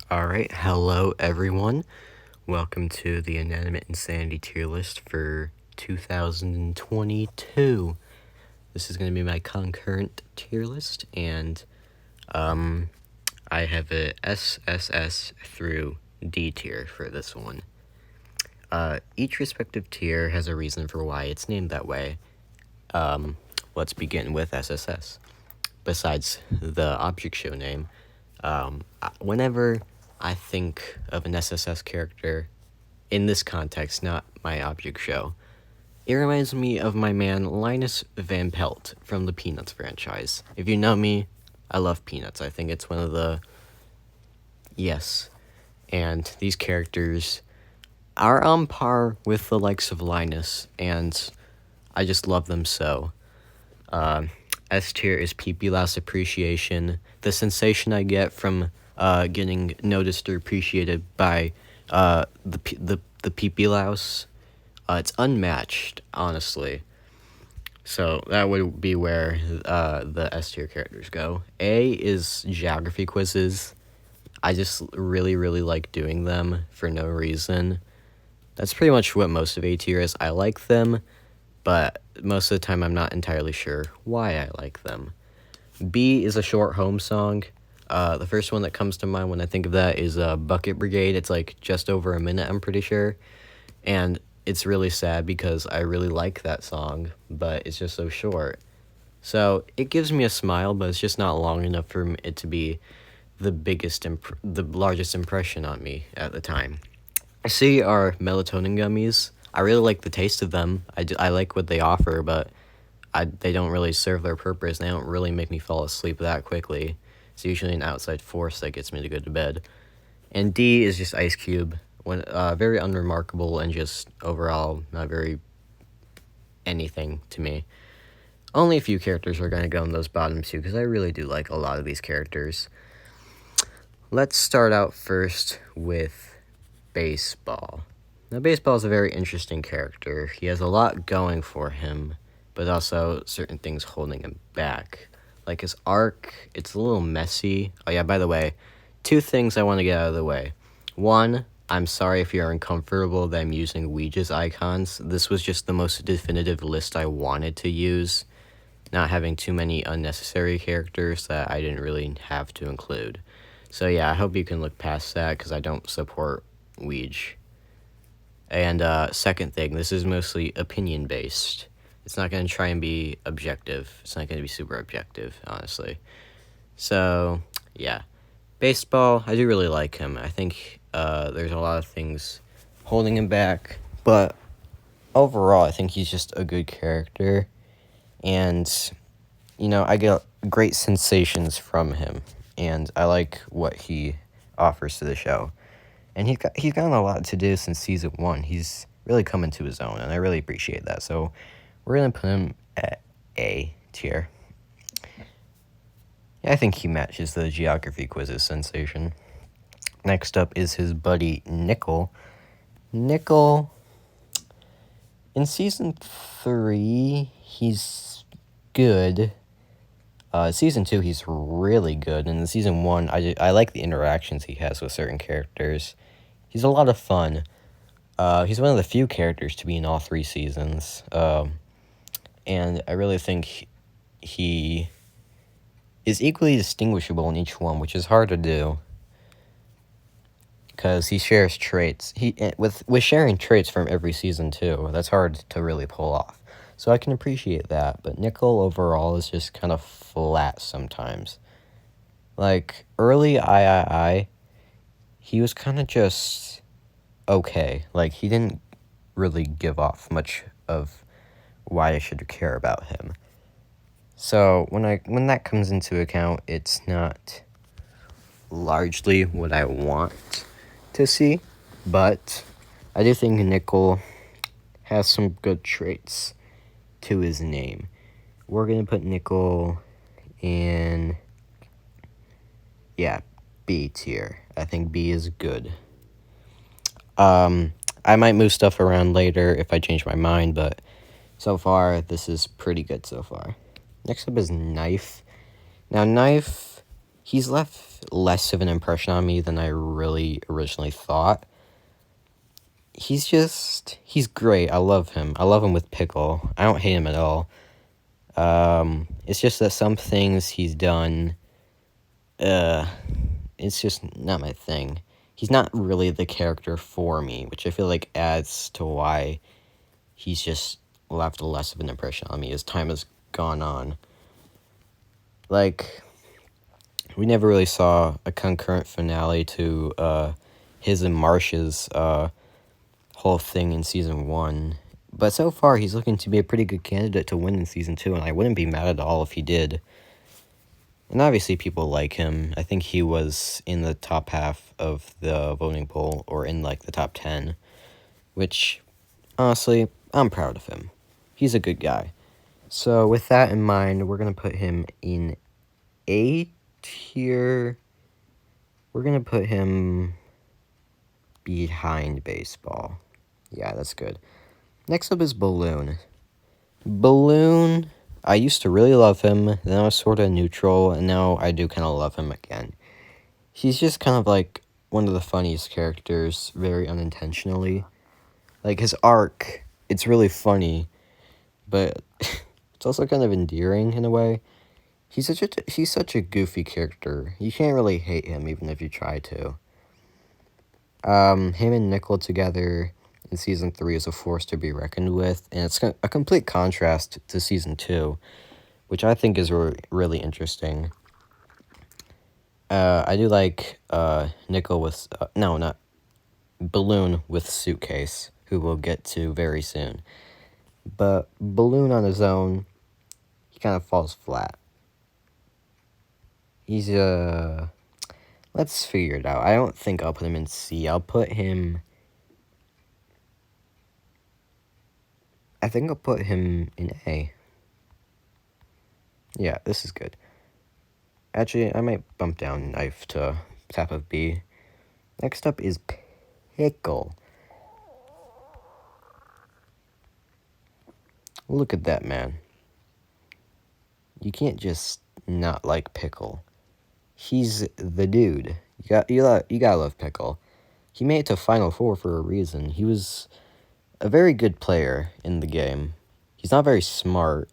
Alright, hello everyone. Welcome to the Inanimate Insanity tier list for 2022. This is going to be my concurrent tier list, and I have a SSS through D tier for this one. Each respective tier has a reason for why it's named that way. Let's begin with SSS. Besides the object show name, whenever I think of an SSS character, in this context, not my object show, it reminds me of my man Linus Van Pelt from the Peanuts franchise. If you know me, I love Peanuts. I think it's one of the... Yes. And these characters are on par with the likes of Linus, and I just love them so. S tier is Pee-Pee Louse appreciation. The sensation I get from getting noticed or appreciated by the Pee-Pee Louse, it's unmatched, honestly. So that would be where the S tier characters go. A is geography quizzes. I just really like doing them for no reason. That's pretty much what most of A tier is. I like them, but most of the time I'm not entirely sure why I like them. B is a short home song. The first one that comes to mind when I think of that is Bucket Brigade. It's like just over a minute, I'm pretty sure. And it's really sad because I really like that song, but it's just so short. So it gives me a smile, but it's just not long enough for it to be the largest impression on me at the time. C are melatonin gummies. I really like the taste of them. I like what they offer, but they don't really serve their purpose. They don't really make me fall asleep that quickly. It's usually an outside force that gets me to go to bed. And D is just Ice Cube. Very unremarkable and just overall not very anything to me. Only a few characters are going to go in those bottom two because I really do like a lot of these characters. Let's start out first with Baseball. Now, Baseball is a very interesting character. He has a lot going for him, but also certain things holding him back. Like his arc, it's a little messy. Oh yeah, by the way, two things I want to get out of the way. One, I'm sorry if you're uncomfortable that I'm using Ouija's icons. This was just the most definitive list I wanted to use, not having too many unnecessary characters that I didn't really have to include. So yeah, I hope you can look past that because I don't support Ouija. And second thing, this is mostly opinion-based. It's not going to try and be objective. It's not going to be super objective, honestly. So, yeah. Baseball, I do really like him. I think there's a lot of things holding him back. But overall, I think he's just a good character. And, I get great sensations from him. And I like what he offers to the show. And he's gotten a lot to do since season 1. He's really come into his own, and I really appreciate that. So we're going to put him at A tier. Yeah, I think he matches the geography quizzes sensation. Next up is his buddy Nickel. Nickel, in season 3, he's good. Season 2, he's really good. And in season 1, I like the interactions he has with certain characters. He's a lot of fun. He's one of the few characters to be in all 3 seasons. And I really think he is equally distinguishable in each one, which is hard to do. Because he shares traits. With sharing traits from every season, too, that's hard to really pull off. So I can appreciate that. But Nickel, overall, is just kind of flat sometimes. Like, early III, he was kind of just okay. Like, he didn't really give off much of why I should care about him. So when that comes into account, it's not largely what I want to see, but I do think Nickel has some good traits to his name. We're going to put Nickel in, B tier. I think B is good. I might move stuff around later if I change my mind, but so far, this is pretty good so far. Next up is Knife. Now, Knife, he's left less of an impression on me than I really originally thought. He's great. I love him. I love him with Pickle. I don't hate him at all. It's just that some things he's done, it's just not my thing. He's not really the character for me, which I feel like adds to why he's just left less of an impression on me as time has gone on. Like, we never really saw a concurrent finale to his and Marsh's whole thing in season 1. But so far, he's looking to be a pretty good candidate to win in season 2, and I wouldn't be mad at all if he did. And obviously, people like him. I think he was in the top half of the voting poll, or in, like, the top 10, which, honestly, I'm proud of him. He's a good guy. So, with that in mind, we're going to put him in A tier. We're going to put him behind baseball. Yeah, that's good. Next up is Balloon. Balloon, I used to really love him, then I was sort of neutral, and now I do kind of love him again. He's just kind of like one of the funniest characters, very unintentionally. Like, his arc, it's really funny, but it's also kind of endearing in a way. He's such a goofy character. You can't really hate him, even if you try to. Him and Nickel together in season 3 is a force to be reckoned with, and it's a complete contrast to season 2, which I think is really interesting. I do like Nickel with not Balloon with Suitcase, who we'll get to very soon. But Balloon on his own, he kind of falls flat. He's let's figure it out. I don't think I'll put him in C. I think I'll put him in A. Yeah, this is good. Actually, I might bump down Knife to top of B. Next up is Pickle. Look at that man. You can't just not like Pickle. He's the dude. You gotta love Pickle. He made it to Final Four for a reason. He was a very good player in the game. He's not very smart,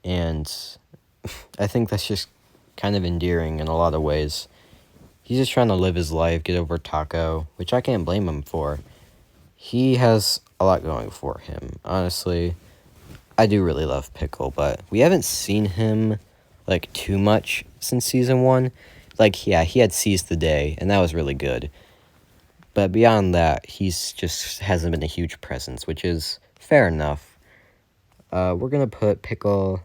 and I think that's just kind of endearing in a lot of ways. He's just trying to live his life, get over Taco, which I can't blame him for. He has a lot going for him. Honestly, I do really love Pickle, but we haven't seen him, like, too much since season 1. Like, yeah, he had Seize the Day, and that was really good. But beyond that, he's just hasn't been a huge presence, which is fair enough. We're going to put Pickle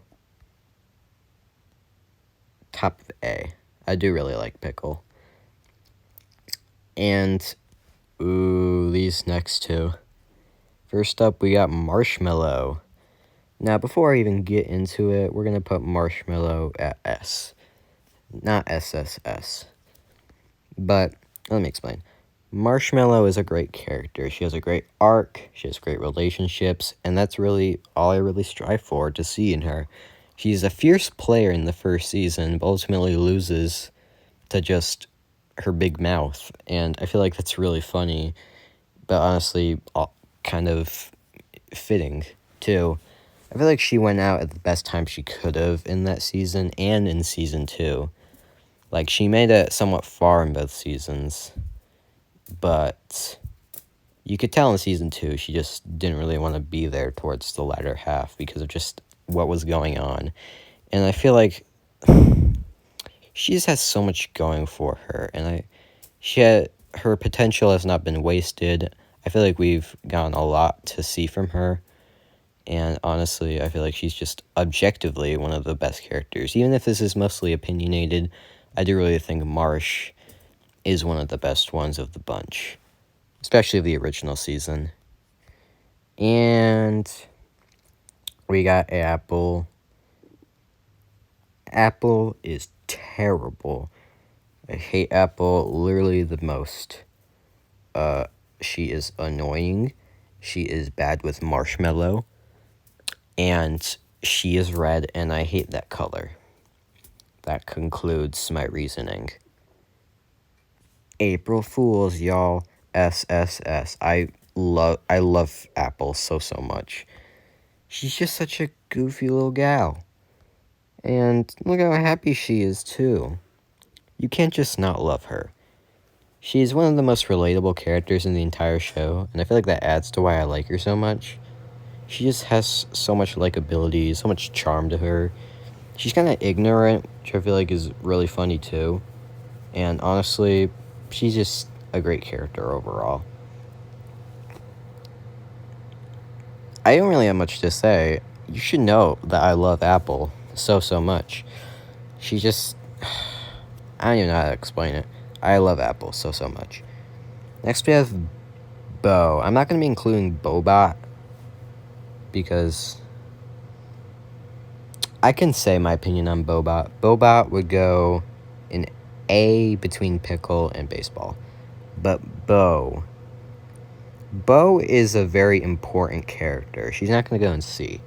top of A. I do really like Pickle. And, ooh, these next two. First up, we got Marshmallow. Now, before I even get into it, we're going to put Marshmallow at S. Not SSS. But, let me explain. Marshmallow is a great character. She has a great arc, she has great relationships, and that's really all I really strive for to see in her. She's a fierce player in the first season, but ultimately loses to just her big mouth, and I feel like that's really funny, but honestly, kind of fitting, too. I feel like she went out at the best time she could have in that season, and in season 2. Like, she made it somewhat far in both seasons, but you could tell in season 2 she just didn't really want to be there towards the latter half because of just what was going on. And I feel like she just has so much going for her, and her potential has not been wasted. I feel like we've gotten a lot to see from her, and honestly, I feel like she's just objectively one of the best characters. Even if this is mostly opinionated, I do really think Marsh is one of the best ones of the bunch, especially the original season. And we got Apple. Apple is terrible. I hate Apple literally the most. She is annoying. She is bad with Marshmallow. And she is red, and I hate that color. that concludes my reasoning. April Fools, y'all. SSS. I love Apple so much. She's just such a goofy little gal. And look how happy she is, too. You can't just not love her. She's one of the most relatable characters in the entire show, and I feel like that adds to why I like her so much. She just has so much likability, so much charm to her. She's kind of ignorant, which I feel like is really funny, too. And honestly, she's just a great character overall. I don't really have much to say. You should know that I love Apple so much. She just... I don't even know how to explain it. I love Apple so much. Next we have Bo. I'm not going to be including Bobot because I can say my opinion on Bobot. Bobot would go in A between Pickle and Baseball. But Bo is a very important character. She's not going to go in C.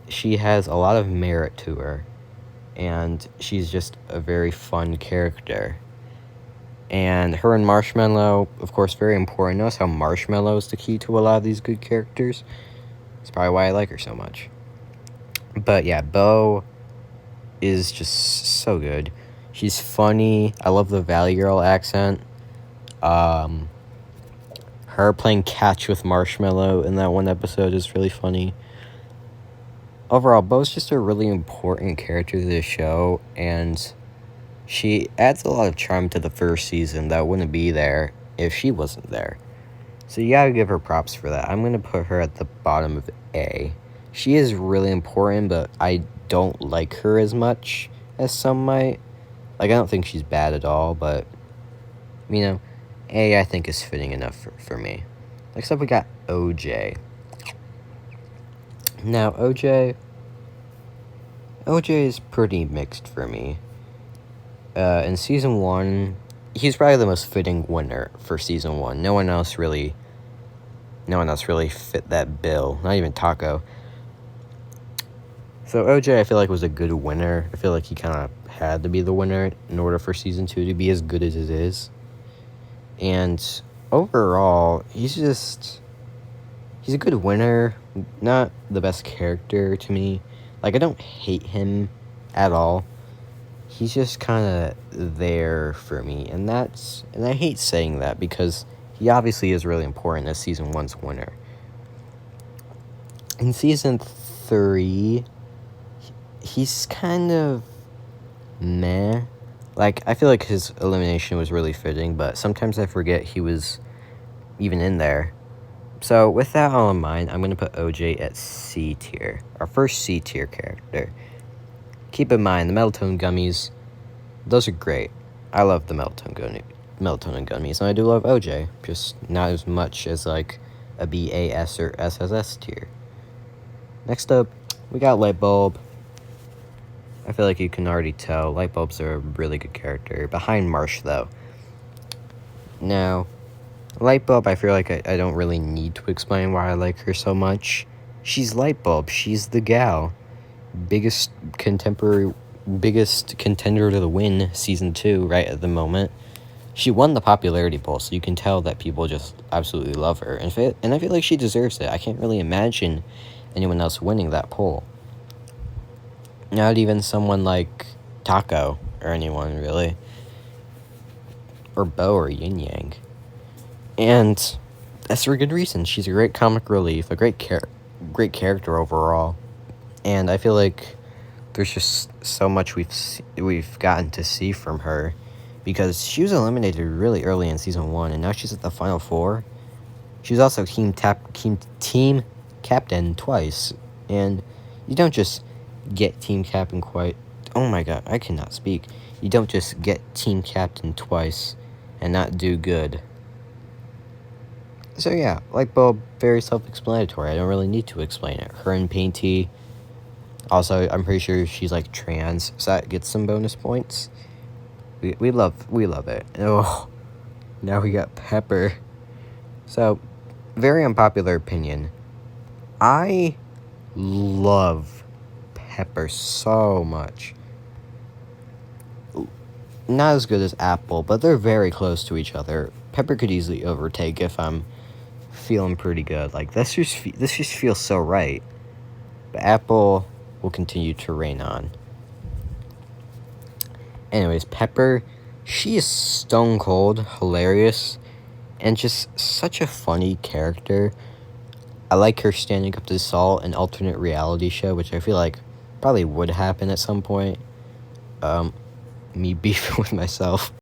She has a lot of merit to her, and she's just a very fun character. And her and Marshmallow, of course, very important. Notice how Marshmallow is the key to a lot of these good characters. That's probably why I like her so much. But yeah, Bo is just so good. She's funny. I love the Valley Girl accent. Her playing catch with Marshmallow in that one episode is really funny. Overall, Bo's just a really important character to the show, and she adds a lot of charm to the first season that wouldn't be there if she wasn't there. So you gotta give her props for that. I'm gonna put her at the bottom of A. She is really important, but I don't like her as much as some might. Like, I don't think she's bad at all, but, you know, A I think is fitting enough for me. Next up, we got OJ. Now, OJ is pretty mixed for me. In Season 1, he's probably the most fitting winner for Season 1. No one else really fit that bill. Not even Taco. So OJ, I feel like, was a good winner. I feel like he kind of had to be the winner in order for Season 2 to be as good as it is. And overall, he's a good winner. Not the best character to me. Like, I don't hate him at all. He's just kind of there for me. And I hate saying that because he obviously is really important as Season 1's winner. In Season 3, he's kind of meh. Like, I feel like his elimination was really fitting, but sometimes I forget he was even in there. So, with that all in mind, I'm going to put OJ at C tier. Our first C tier character. Keep in mind, the melatonin gummies, those are great. I love the melatonin gummies, and I do love OJ, just not as much as, like, a B, A, S, or SSS tier. Next up, we got Lightbulb. I feel like you can already tell Lightbulb's a really good character. Behind Marsh, though. Now, Lightbulb, I feel like I don't really need to explain why I like her so much. She's Lightbulb. She's the gal. Biggest contender to the win Season 2 right at the moment. She won the popularity poll, so you can tell that people just absolutely love her. And I feel like she deserves it. I can't really imagine anyone else winning that poll. Not even someone like Taco or anyone, really. Or Bo or Yin Yang. And that's for good reason. She's a great comic relief, a great character overall. And I feel like there's just so much we've gotten to see from her, because she was eliminated really early in Season 1, and now she's at the Final Four. She was also team captain twice, and you don't just get team captain oh my god, I cannot speak. You don't just get team captain twice and not do good. So yeah, Lightbulb, very self-explanatory. I don't really need to explain it. Her and Painty. Also, I'm pretty sure she's like trans, so that gets some bonus points. We love it. Oh, now we got Pepper. So, very unpopular opinion. I love Pepper so much. not as good as Apple, but they're very close to each other. Pepper could easily overtake if I'm feeling pretty good. Like, this just feels so right. But Apple will continue to reign on. Anyways, Pepper, she is stone cold, hilarious, and just such a funny character. I like her standing up to Saul, an alternate reality show, which I feel like probably would happen at some point. Me beefing with myself.